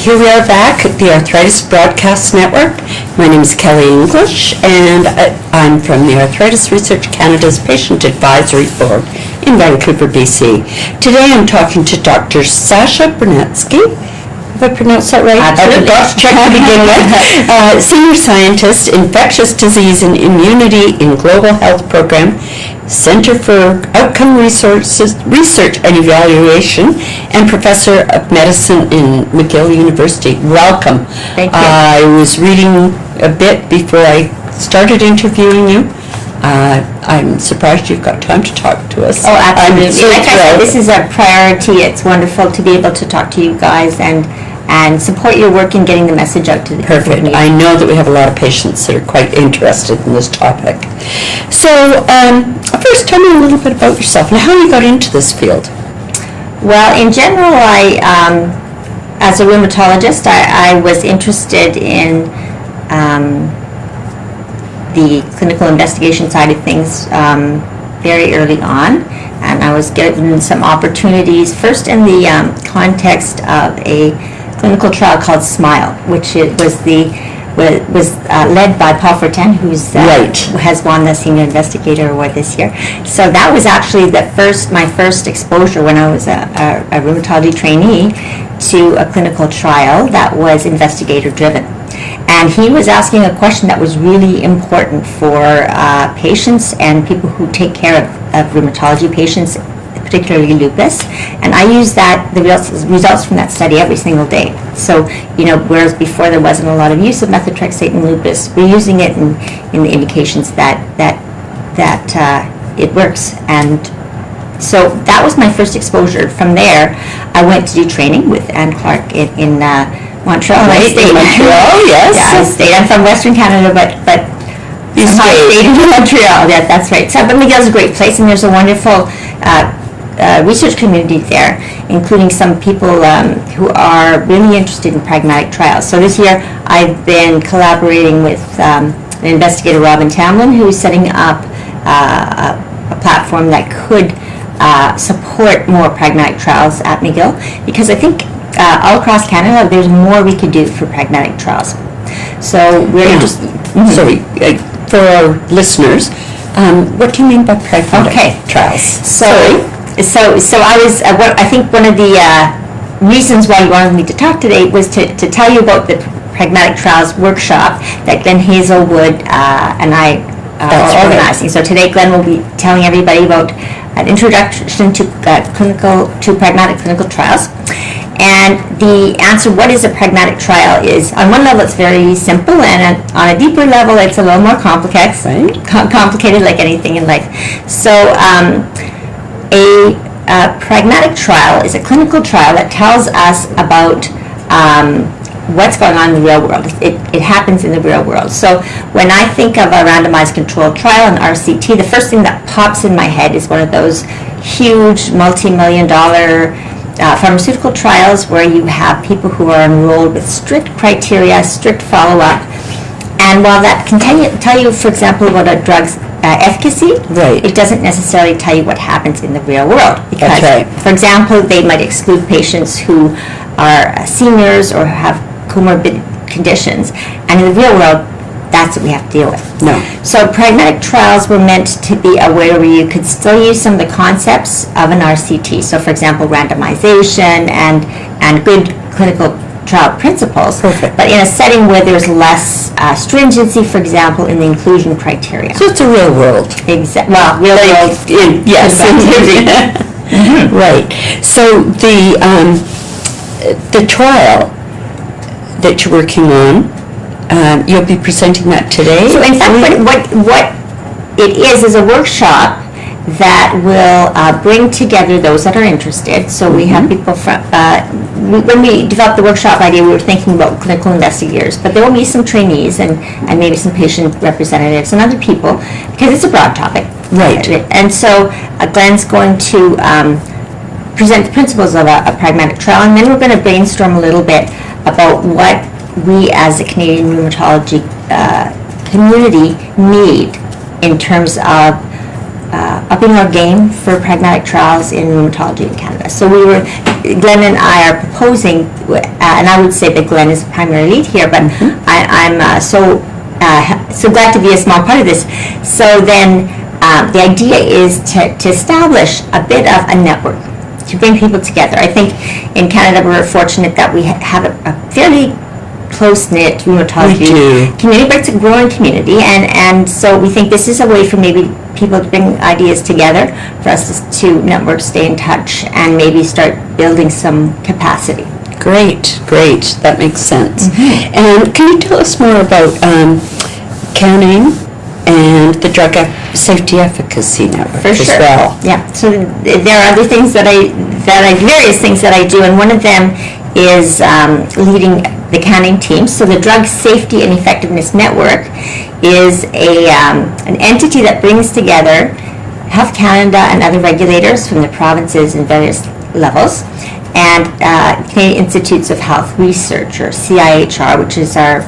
Here we are back at the Arthritis Broadcast Network. My name is Kelly English, and I'm from the Arthritis Research Canada's Patient Advisory Board in Vancouver, BC. Today I'm talking to Dr. Sasha Bernatsky. Have I pronounced that right? Absolutely. Check to begin with. Senior Scientist, Infectious Disease and Immunity in Global Health Program, Center for Outcome Research and Evaluation, and Professor of Medicine in McGill University. Welcome. Thank you. I was reading a bit before I started interviewing you. I'm surprised you've got time to talk to us. Oh, absolutely. So like I said, this is a priority. It's wonderful to be able to talk to you guys and support your work in getting the message out to the Perfect. I know that we have a lot of patients that are quite interested in this topic. So, first, tell me a little bit about yourself and how you got into this field. Well, in general, as a rheumatologist, I was interested in the clinical investigation side of things very early on, and I was given some opportunities, first in the context of a clinical trial called SMILE, which was led by Paul Fortin, who's has won the Senior Investigator Award this year. So that was actually my first exposure when I was a rheumatology trainee to a clinical trial that was investigator-driven. And he was asking a question that was really important for patients and people who take care of rheumatology patients, particularly lupus. And I use the results from that study every single day. So, whereas before there wasn't a lot of use of methotrexate in lupus, we're using it in the indications that it works. And so that was my first exposure. From there, I went to do training with Anne Clark in Montreal. In Montreal, yes. Yeah, I'm from Western Canada, but you stayed in Montreal. Yeah, that's right. So, but McGill's a great place, and there's a wonderful research community there, including some people who are really interested in pragmatic trials. So this year, I've been collaborating with investigator Robin Tamlin, who is setting up a platform that could support more pragmatic trials at McGill, because I think all across Canada, there's more we could do for pragmatic trials. So we're just sorry for our listeners. What do you mean by pragmatic trials? So I was. I think one of the reasons why you wanted me to talk today was to tell you about the pragmatic trials workshop that Glen Hazlewood and I are organizing. So today, Glen will be telling everybody about an introduction to pragmatic clinical trials. And the answer, what is a pragmatic trial, is on one level it's very simple, and on a deeper level it's a little more complicated, like anything in life. So a pragmatic trial is a clinical trial that tells us about what's going on in the real world. It happens in the real world. So when I think of a randomized controlled trial, an RCT, the first thing that pops in my head is one of those huge multi-million-dollar pharmaceutical trials where you have people who are enrolled with strict criteria, strict follow-up. And while that can tell you, for example, about a drug's efficacy, it doesn't necessarily tell you what happens in the real world. Because, for example, they might exclude patients who are seniors or have comorbid conditions. And in the real world, that's what we have to deal with. So pragmatic trials were meant to be a way where you could still use some of the concepts of an RCT. So, for example, randomization and good clinical trial principles, but in a setting where there's less stringency, for example, in the inclusion criteria. So it's a real world. Well, real world. Yes. Right. So the trial that you're working on, you'll be presenting that today? So in fact, what it is a workshop that will bring together those that are interested. So we have people from, when we developed the workshop idea, we were thinking about clinical investigators, but there will be some trainees and maybe some patient representatives and other people, because it's a broad topic. Right. And so Glen's going to present the principles of a pragmatic trial, and then we're going to brainstorm a little bit about what we as a Canadian rheumatology community need in terms of upping our game for pragmatic trials in rheumatology in Canada. Canada. So Glen and I are proposing, and I would say that Glen is the primary lead here, but I'm so glad to be a small part of this. So then the idea is to establish a bit of a network, to bring people together. I think in Canada we're fortunate that we have a fairly close-knit rheumatology community, but it's a growing community, and so we think this is a way for maybe people to bring ideas together, for us to network, stay in touch, and maybe start building some capacity. Great, that makes sense. And can you tell us more about CANAIM and the Drug Safety Efficacy Network as well? Yeah, so there are other things various things that I do, and one of them is leading the CANAIM team. So the Drug Safety and Effectiveness Network is an entity that brings together Health Canada and other regulators from the provinces in various levels, and Canadian Institutes of Health Research, or CIHR, which is our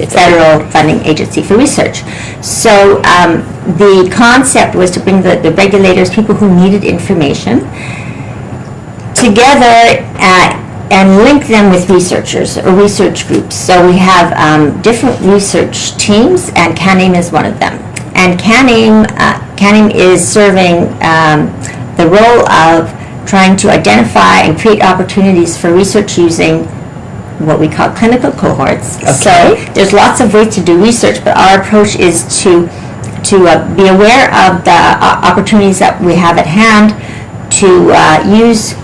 federal funding agency for research. So the concept was to bring the regulators, people who needed information, together and link them with researchers or research groups. So we have different research teams, and CANAIM is one of them. And CANAIM is serving the role of trying to identify and create opportunities for research using what we call clinical cohorts. So there's lots of ways to do research, but our approach is to be aware of the opportunities that we have at hand to use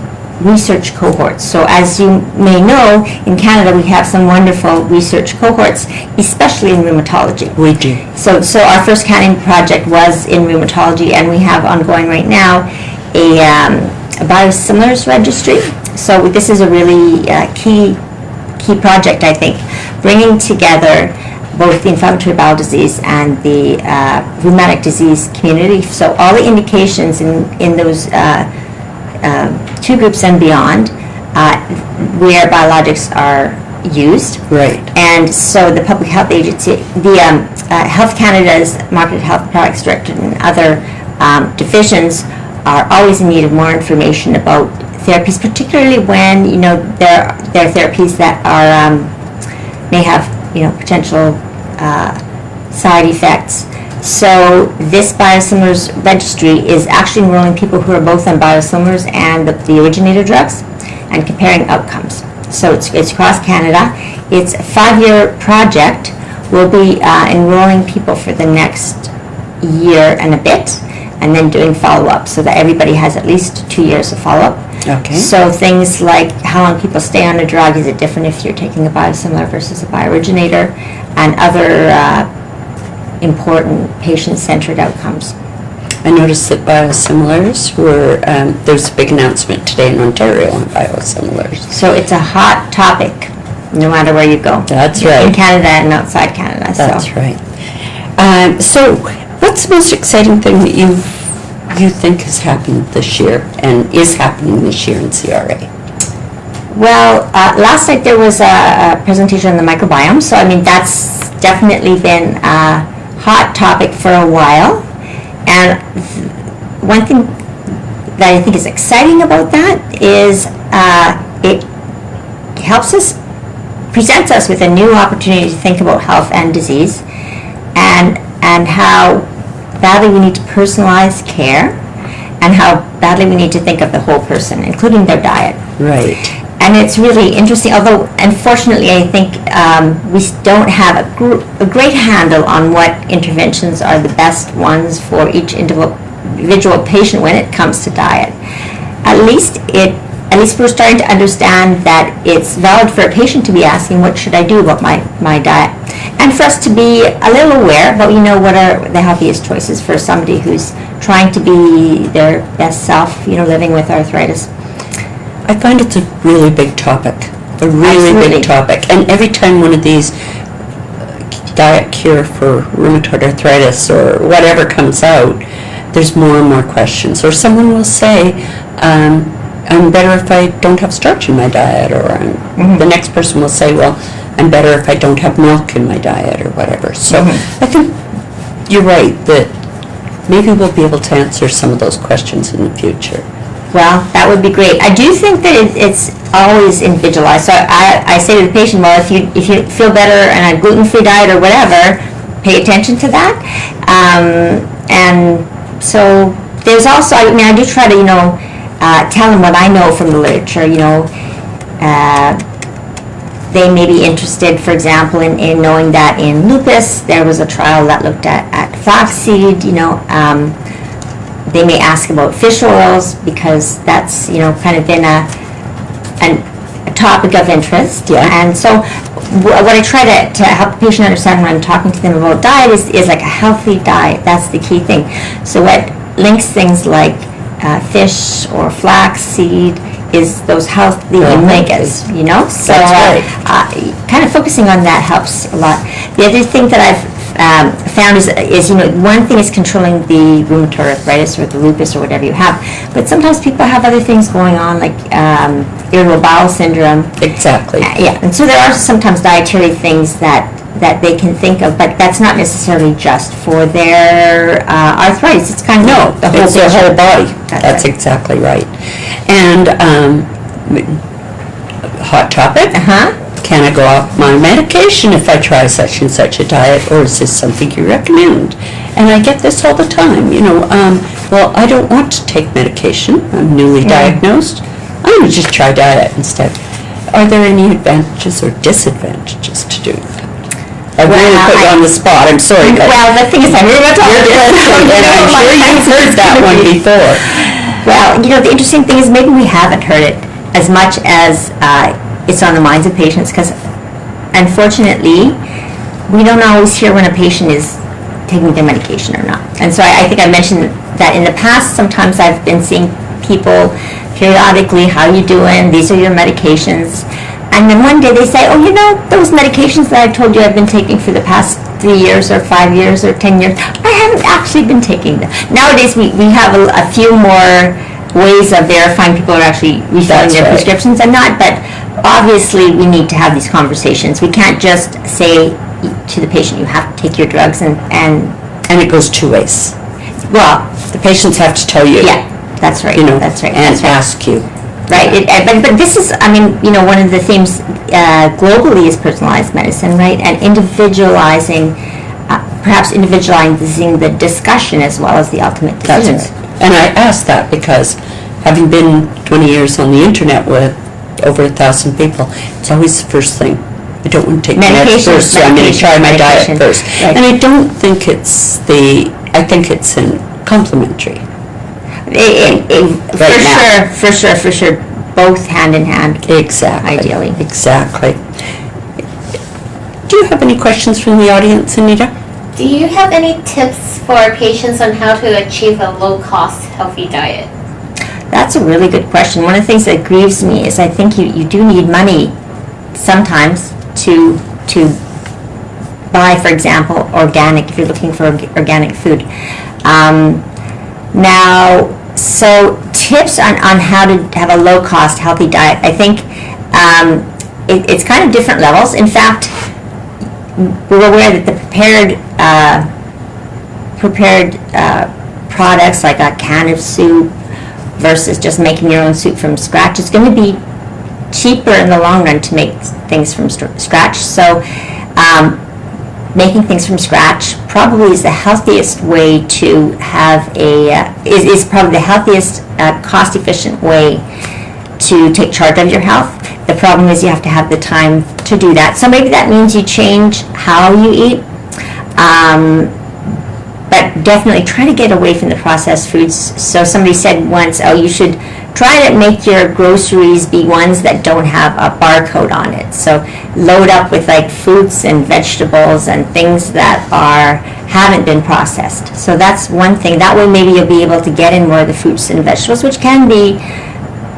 research cohorts. So as you may know, in Canada we have some wonderful research cohorts, especially in rheumatology. We do. So our first CANAIM project was in rheumatology, and we have ongoing right now a biosimilars registry. So this is a really key project, I think, bringing together both the inflammatory bowel disease and the rheumatic disease community. So all the indications in those two groups and beyond where biologics are used. Right. And so the Public Health Agency, the Health Canada's Marketed Health Products Directorate and other divisions are always in need of more information about therapies, particularly when there are therapies that are may have potential side effects. So this biosimilars registry is actually enrolling people who are both on biosimilars and the originator drugs, and comparing outcomes. So it's across Canada. It's a 5-year project. We'll be enrolling people for the next year and a bit, and then doing follow-up so that everybody has at least 2 years of follow-up. Okay. So things like how long people stay on a drug, is it different if you're taking a biosimilar versus a biooriginator, and other important patient-centered outcomes. I noticed that biosimilars were, there's a big announcement today in Ontario on biosimilars. So it's a hot topic, no matter where you go. That's right. In Canada and outside Canada. That's right. So what's the most exciting thing that you think has happened this year and is happening this year in CRA? Well, last night there was a presentation on the microbiome, so that's definitely been a hot topic for a while. And one thing that I think is exciting about that is it helps us, presents us with a new opportunity to think about health and disease, and how badly we need to personalize care, and how badly we need to think of the whole person, including their diet. Right. And it's really interesting, although unfortunately I think we don't have a great handle on what interventions are the best ones for each individual patient when it comes to diet. At least we're starting to understand that it's valid for a patient to be asking, what should I do about my diet? And for us to be a little aware about, what are the healthiest choices for somebody who's trying to be their best self, living with arthritis. I find it's a really big topic, big topic. And every time one of these diet cure for rheumatoid arthritis or whatever comes out, there's more and more questions. Or someone will say, I'm better if I don't have starch in my diet, or the next person will say, well, I'm better if I don't have milk in my diet, or whatever. So I think you're right that maybe we'll be able to answer some of those questions in the future. Well, that would be great. I do think that it's always individualized. So I say to the patient, well, if you feel better on a gluten-free diet or whatever, pay attention to that. And so there's also, I mean, I do try to, tell them what I know from the literature. They may be interested, for example, in knowing that in lupus there was a trial that looked at flaxseed. They may ask about fish oils because that's kind of been a topic of interest. Yeah. And so what I try to help the patient understand when I'm talking to them about diet is like a healthy diet. That's the key thing. So what links things like fish or flaxseed is those healthy omegas, So kind of focusing on that helps a lot. The other thing that I've found is one thing is controlling the rheumatoid arthritis or the lupus or whatever you have, but sometimes people have other things going on like irritable bowel syndrome. Exactly. Yeah, and so there are sometimes dietary things that they can think of, but that's not necessarily just for their arthritis. It's kind of it's their whole body. That's right. Exactly right. And hot topic. Can I go off my medication if I try such and such a diet, or is this something you recommend? And I get this all the time. Well, I don't want to take medication. I'm newly diagnosed. I'm going to just try diet instead. Are there any advantages or disadvantages to doing that? I really put you on the spot. I'm sorry. Well, the thing is, I'm rheumatology, and I'm sure you've heard that one before. Well, the interesting thing is maybe we haven't heard it as much as it's on the minds of patients, because unfortunately, we don't always hear when a patient is taking their medication or not. And so I think I mentioned that in the past. Sometimes I've been seeing people periodically, how you doing? These are your medications. And then one day they say, oh, those medications that I told you I've been taking for the past 3 years or 5 years or 10 years, I haven't actually been taking them. Nowadays, we have a few more ways of verifying people are actually refilling their prescriptions and not, but obviously we need to have these conversations. We can't just say to the patient, you have to take your drugs and it goes two ways. Well, the patients have to tell you. Yeah, that's right. That's right. And ask you. Right, but this is, one of the themes globally is personalized medicine, right? And individualizing, perhaps individualizing the discussion as well as the ultimate decisions. That's right. And I ask that because having been 20 years on the internet with over 1,000 people, it's always the first thing. I don't want to take meds first, so I'm going to try my diet first. Right. And I don't think I think it's complementary. For sure, both hand in hand. Exactly. Ideally. Exactly. Do you have any questions from the audience, Anita? Do you have any tips for patients on how to achieve a low-cost, healthy diet? That's a really good question. One of the things that grieves me is I think you do need money sometimes to buy, for example, organic, if you're looking for organic food. So tips on how to have a low-cost, healthy diet. I think it's kind of different levels. In fact, we're aware that the prepared products like a can of soup versus just making your own soup from scratch is going to be cheaper in the long run to make things from scratch. So making things from scratch probably is the healthiest way to have is probably the healthiest cost-efficient way to take charge of your health. The problem is you have to have the time to do that. So maybe that means you change how you eat, but definitely try to get away from the processed foods. So somebody said once, you should try to make your groceries be ones that don't have a barcode on it. So load up with like fruits and vegetables and things that haven't been processed. So that's one thing. That way maybe you'll be able to get in more of the fruits and vegetables, which can be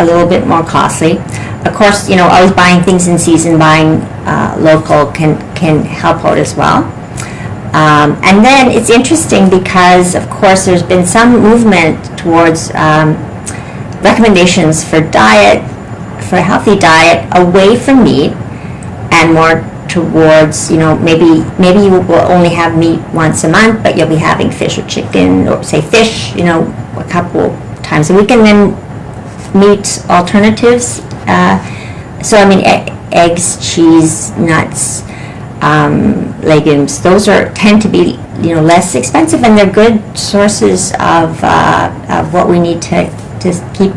a little bit more costly. Of course, always buying things in season, buying local can help out as well. And then it's interesting because, of course, there's been some movement towards recommendations for a healthy diet away from meat and more towards, maybe you will only have meat once a month, but you'll be having fish or chicken, or say fish, a couple times a week, and then meat alternatives. So I mean, eggs, cheese, nuts, legumes. Those tend to be less expensive, and they're good sources of what we need to keep.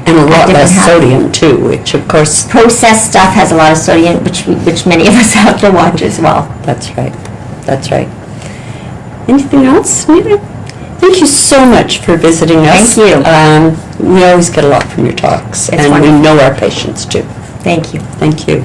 And a lot less health. sodium too, which of course. Processed stuff has a lot of sodium, which many of us have to watch as well. That's right. That's right. Anything else, Nita? Thank you so much for visiting us. Thank you. We always get a lot from your talks, It's and wonderful. we know our patients too. Thank you. Thank you.